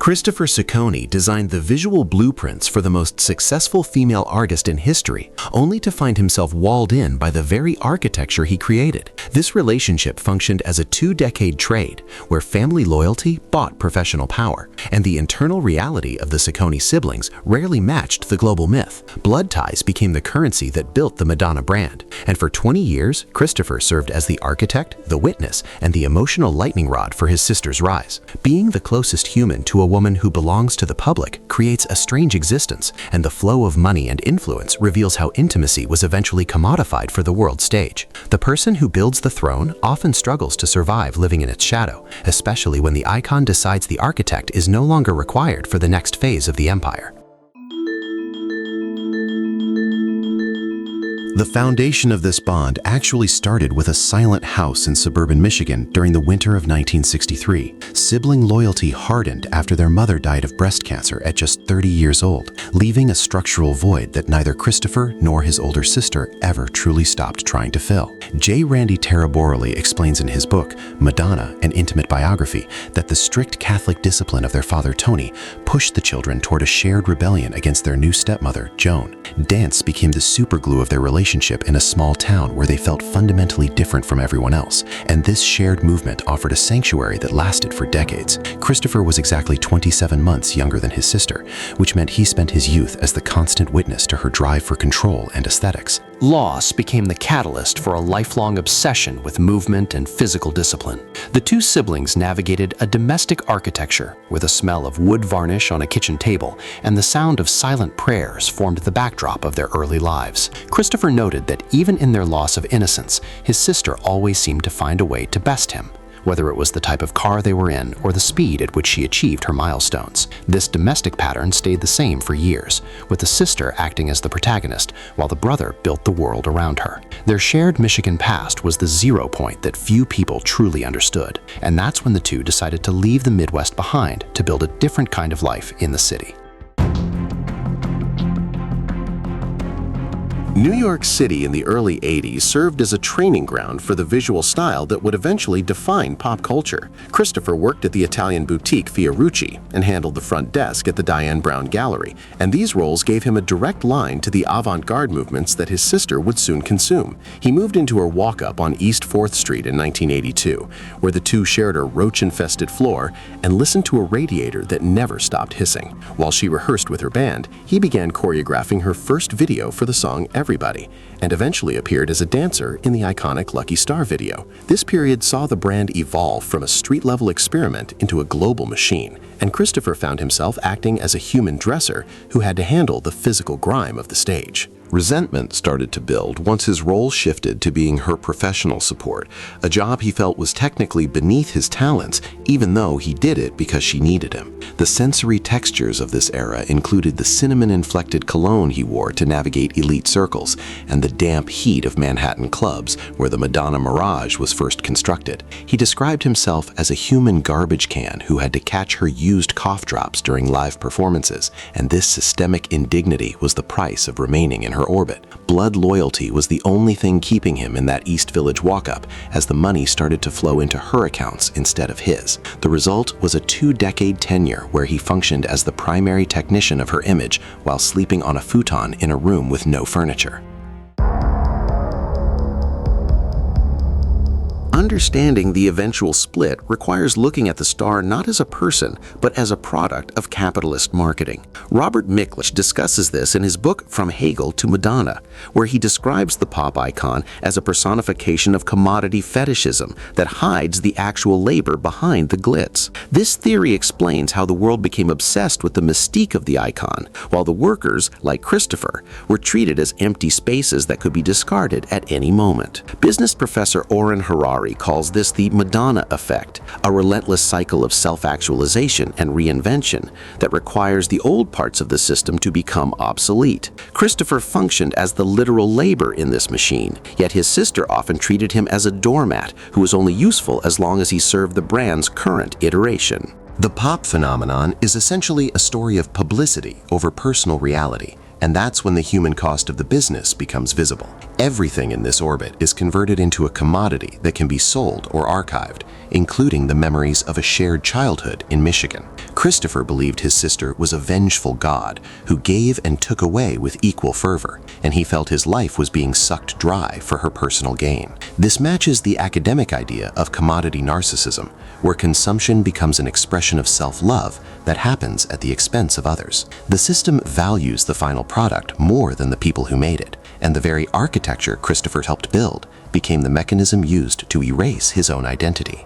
Christopher Ciccone designed the visual blueprints for the most successful female artist in history, only to find himself walled in by the very architecture he created. This relationship functioned as a two-decade trade, where family loyalty bought professional power, and the internal reality of the Ciccone siblings rarely matched the global myth. Blood ties became the currency that built the Madonna brand, and for 20 years, Christopher served as the architect, the witness, and the emotional lightning rod for his sister's rise. Being the closest human to a woman who belongs to the public creates a strange existence, and the flow of money and influence reveals how intimacy was eventually commodified for the world stage. The person who builds the throne often struggles to survive living in its shadow, especially when the icon decides the architect is no longer required for the next phase of the empire. The foundation of this bond actually started with a silent house in suburban Michigan during the winter of 1963. Sibling loyalty hardened after their mother died of breast cancer at just 30 years old, leaving a structural void that neither Christopher nor his older sister ever truly stopped trying to fill. J. Randy Taraborelli explains in his book, Madonna, an intimate biography, that the strict Catholic discipline of their father Tony pushed the children toward a shared rebellion against their new stepmother, Joan. Dance became the superglue of their relationship in a small town where they felt fundamentally different from everyone else, and this shared movement offered a sanctuary that lasted for decades. Christopher was exactly 27 months younger than his sister, which meant he spent his youth as the constant witness to her drive for control and aesthetics. Loss became the catalyst for a lifelong obsession with movement and physical discipline. The two siblings navigated a domestic architecture with a smell of wood varnish on a kitchen table, and the sound of silent prayers formed the backdrop of their early lives. Christopher noted that even in their loss of innocence, his sister always seemed to find a way to best him, whether it was the type of car they were in or the speed at which she achieved her milestones. This domestic pattern stayed the same for years, with the sister acting as the protagonist while the brother built the world around her. Their shared Michigan past was the 0 point that few people truly understood, and that's when the two decided to leave the Midwest behind to build a different kind of life in the city. New York City in the early 80s served as a training ground for the visual style that would eventually define pop culture. Christopher worked at the Italian boutique Fiorucci and handled the front desk at the Diane Brown Gallery, and these roles gave him a direct line to the avant-garde movements that his sister would soon consume. He moved into her walk-up on East 4th Street in 1982, where the two shared a roach-infested floor and listened to a radiator that never stopped hissing. While she rehearsed with her band, he began choreographing her first video for the song Everybody, and eventually appeared as a dancer in the iconic Lucky Star video. This period saw the brand evolve from a street-level experiment into a global machine, and Christopher found himself acting as a human dresser who had to handle the physical grime of the stage. Resentment started to build once his role shifted to being her professional support, a job he felt was technically beneath his talents, even though he did it because she needed him. The sensory textures of this era included the cinnamon-inflected cologne he wore to navigate elite circles, and the damp heat of Manhattan clubs, where the Madonna Mirage was first constructed. He described himself as a human garbage can who had to catch her used cough drops during live performances, and this systemic indignity was the price of remaining in her orbit. Blood loyalty was the only thing keeping him in that East Village walk-up, as the money started to flow into her accounts instead of his. The result was a two-decade tenure where he functioned as the primary technician of her image while sleeping on a futon in a room with no furniture. Understanding the eventual split requires looking at the star not as a person, but as a product of capitalist marketing. Robert Miklich discusses this in his book From Hegel to Madonna, where he describes the pop icon as a personification of commodity fetishism that hides the actual labor behind the glitz. This theory explains how the world became obsessed with the mystique of the icon, while the workers, like Christopher, were treated as empty spaces that could be discarded at any moment. Business professor Oren Harari calls this the Madonna effect, a relentless cycle of self-actualization and reinvention that requires the old parts of the system to become obsolete. Christopher functioned as the literal labor in this machine, yet his sister often treated him as a doormat who was only useful as long as he served the brand's current iteration. The pop phenomenon is essentially a story of publicity over personal reality, and that's when the human cost of the business becomes visible. Everything in this orbit is converted into a commodity that can be sold or archived, including the memories of a shared childhood in Michigan. Christopher believed his sister was a vengeful god who gave and took away with equal fervor, and he felt his life was being sucked dry for her personal gain. This matches the academic idea of commodity narcissism, where consumption becomes an expression of self-love that happens at the expense of others. The system values the final product more than the people who made it, and the very architecture Christopher helped build became the mechanism used to erase his own identity.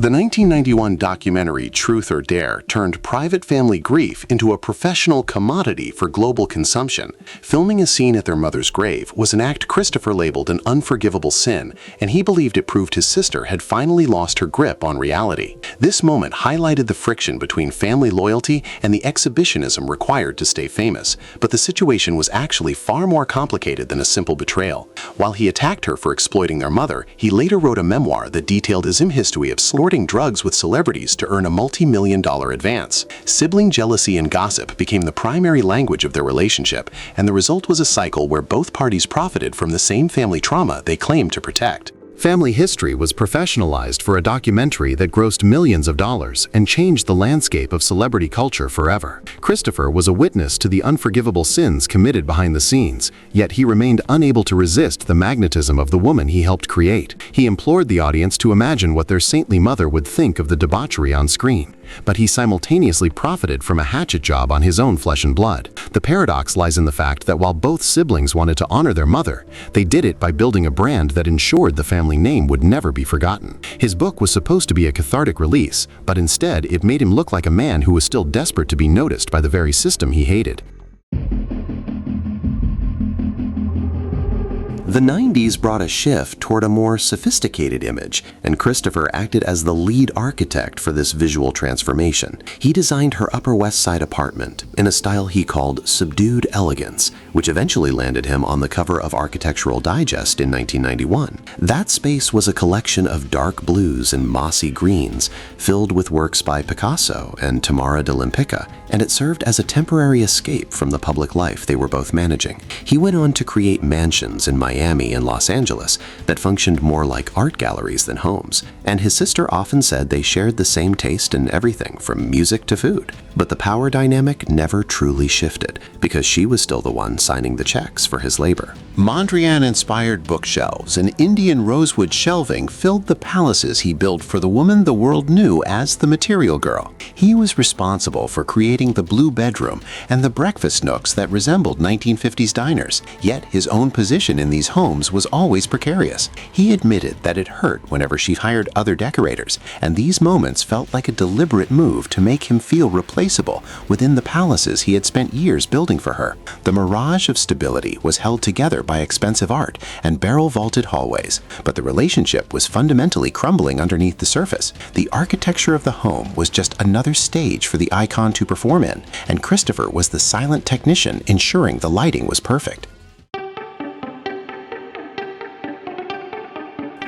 The 1991 documentary Truth or Dare turned private family grief into a professional commodity for global consumption. Filming a scene at their mother's grave was an act Christopher labeled an unforgivable sin, and he believed it proved his sister had finally lost her grip on reality. This moment highlighted the friction between family loyalty and the exhibitionism required to stay famous, but the situation was actually far more complicated than a simple betrayal. While he attacked her for exploiting their mother, he later wrote a memoir that detailed his history of snorting drugs with celebrities to earn a multi-million-dollar advance. Sibling jealousy and gossip became the primary language of their relationship, and the result was a cycle where both parties profited from the same family trauma they claimed to protect. Family History was professionalized for a documentary that grossed millions of dollars and changed the landscape of celebrity culture forever. Christopher was a witness to the unforgivable sins committed behind the scenes, yet he remained unable to resist the magnetism of the woman he helped create. He implored the audience to imagine what their saintly mother would think of the debauchery on screen, but he simultaneously profited from a hatchet job on his own flesh and blood. The paradox lies in the fact that while both siblings wanted to honor their mother, they did it by building a brand that ensured the family name would never be forgotten. His book was supposed to be a cathartic release, but instead it made him look like a man who was still desperate to be noticed by the very system he hated. The 90s brought a shift toward a more sophisticated image, and Christopher acted as the lead architect for this visual transformation. He designed her Upper West Side apartment in a style he called subdued elegance, which eventually landed him on the cover of Architectural Digest in 1991. That space was a collection of dark blues and mossy greens, filled with works by Picasso and Tamara de Lempicka, and it served as a temporary escape from the public life they were both managing. He went on to create mansions in Miami and Los Angeles that functioned more like art galleries than homes, and his sister often said they shared the same taste in everything from music to food. But the power dynamic never truly shifted, because she was still the one signing the checks for his labor. Mondrian-inspired bookshelves and Indian rosewood shelving filled the palaces he built for the woman the world knew as the Material Girl. He was responsible for creating the blue bedroom and the breakfast nooks that resembled 1950s diners, yet his own position in these homes was always precarious. He admitted that it hurt whenever she hired other decorators, and these moments felt like a deliberate move to make him feel replaceable within the palaces he had spent years building for her. The mirage of stability was held together by expensive art and barrel-vaulted hallways, but the relationship was fundamentally crumbling underneath the surface. The architecture of the home was just another stage for the icon to perform in, and Christopher was the silent technician ensuring the lighting was perfect.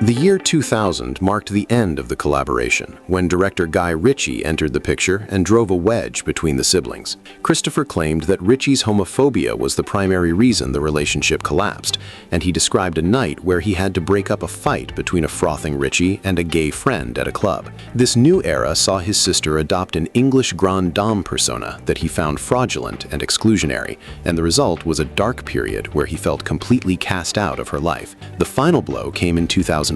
The year 2000 marked the end of the collaboration, when director Guy Ritchie entered the picture and drove a wedge between the siblings. Christopher claimed that Ritchie's homophobia was the primary reason the relationship collapsed, and he described a night where he had to break up a fight between a frothing Ritchie and a gay friend at a club. This new era saw his sister adopt an English grande dame persona that he found fraudulent and exclusionary, and the result was a dark period where he felt completely cast out of her life. The final blow came in 2001,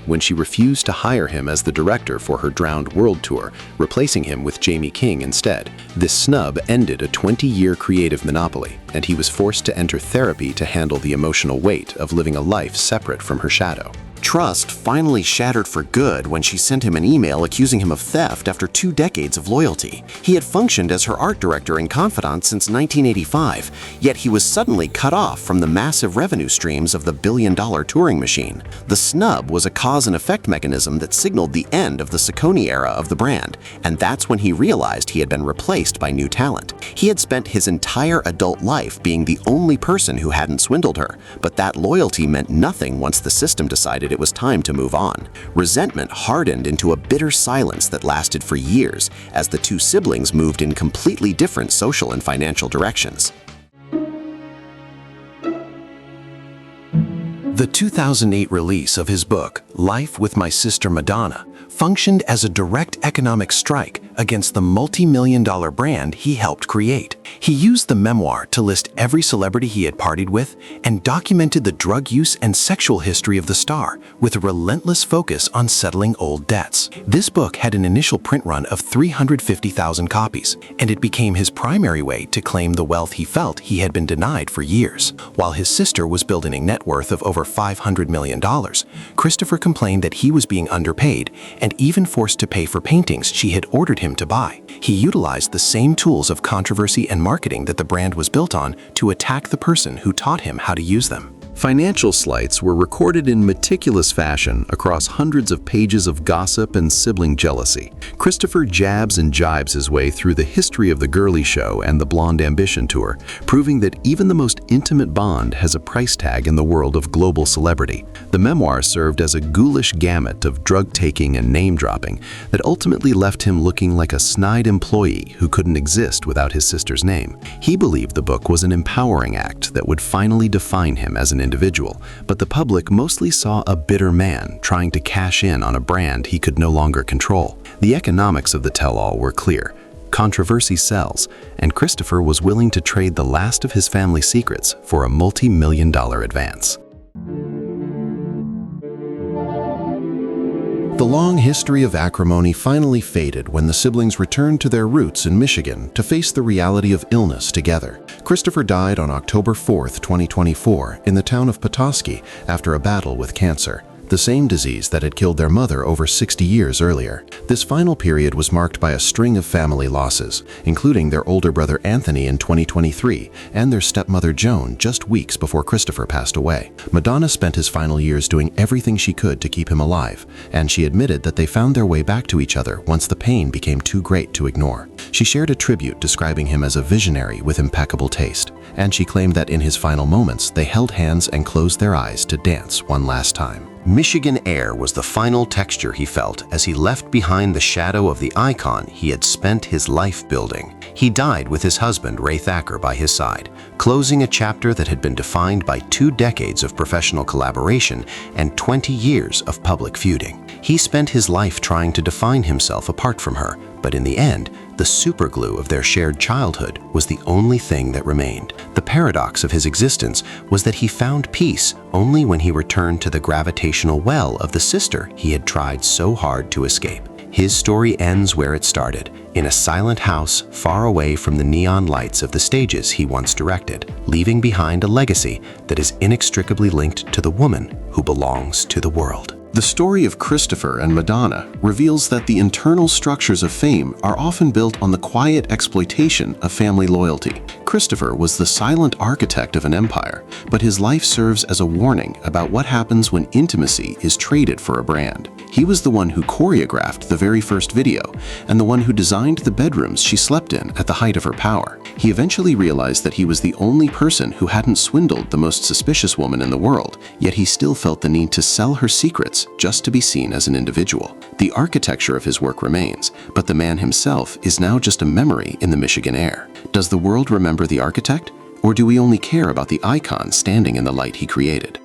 when she refused to hire him as the director for her Drowned World Tour, replacing him with Jamie King instead. This snub ended a 20-year creative monopoly, and he was forced to enter therapy to handle the emotional weight of living a life separate from her shadow. Trust finally shattered for good when she sent him an email accusing him of theft after 2 decades of loyalty. He had functioned as her art director and confidant since 1985, yet he was suddenly cut off from the massive revenue streams of the billion-dollar touring machine. The snub was a cause and effect mechanism that signaled the end of the Ciccone era of the brand, and that's when he realized he had been replaced by new talent. He had spent his entire adult life being the only person who hadn't swindled her, but that loyalty meant nothing once the system decided it was time to move on. Resentment hardened into a bitter silence that lasted for years as the two siblings moved in completely different social and financial directions. The 2008 release of his book, Life with My Sister Madonna, functioned as a direct economic strike against the multi-million-dollar brand he helped create. He used the memoir to list every celebrity he had partied with and documented the drug use and sexual history of the star with a relentless focus on settling old debts. This book had an initial print run of 350,000 copies, and it became his primary way to claim the wealth he felt he had been denied for years. While his sister was building a net worth of over $500 million, Christopher complained that he was being underpaid and even forced to pay for paintings she had ordered him to buy. He utilized the same tools of controversy and marketing that the brand was built on to attack the person who taught him how to use them. Financial slights were recorded in meticulous fashion across hundreds of pages of gossip and sibling jealousy. Christopher jabs and jibes his way through the history of The Girly Show and the Blonde Ambition Tour, proving that even the most intimate bond has a price tag in the world of global celebrity. The memoir served as a ghoulish gamut of drug-taking and name-dropping that ultimately left him looking like a snide employee who couldn't exist without his sister's name. He believed the book was an empowering act that would finally define him as an individual, but the public mostly saw a bitter man trying to cash in on a brand he could no longer control. The economics of the tell-all were clear. Controversy sells, and Christopher was willing to trade the last of his family secrets for a multi-million-dollar advance. The long history of acrimony finally faded when the siblings returned to their roots in Michigan to face the reality of illness together. Christopher died on October 4, 2024, in the town of Petoskey after a battle with cancer, the same disease that had killed their mother over 60 years earlier. This final period was marked by a string of family losses, including their older brother Anthony in 2023 and their stepmother Joan just weeks before Christopher passed away. Madonna spent his final years doing everything she could to keep him alive, and she admitted that they found their way back to each other once the pain became too great to ignore. She shared a tribute describing him as a visionary with impeccable taste, and she claimed that in his final moments they held hands and closed their eyes to dance one last time. Michigan air was the final texture he felt as he left behind the shadow of the icon he had spent his life building. He died with his husband, Ray Thacker, by his side, closing a chapter that had been defined by 2 decades of professional collaboration and 20 years of public feuding. He spent his life trying to define himself apart from her, but in the end, the superglue of their shared childhood was the only thing that remained. The paradox of his existence was that he found peace only when he returned to the gravitational well of the sister he had tried so hard to escape. His story ends where it started, in a silent house far away from the neon lights of the stages he once directed, leaving behind a legacy that is inextricably linked to the woman who belongs to the world. The story of Christopher and Madonna reveals that the internal structures of fame are often built on the quiet exploitation of family loyalty. Christopher was the silent architect of an empire, but his life serves as a warning about what happens when intimacy is traded for a brand. He was the one who choreographed the very first video and the one who designed the bedrooms she slept in at the height of her power. He eventually realized that he was the only person who hadn't swindled the most suspicious woman in the world, yet he still felt the need to sell her secrets just to be seen as an individual. The architecture of his work remains, but the man himself is now just a memory in the Michigan air. Does the world remember the architect, or do we only care about the icon standing in the light he created?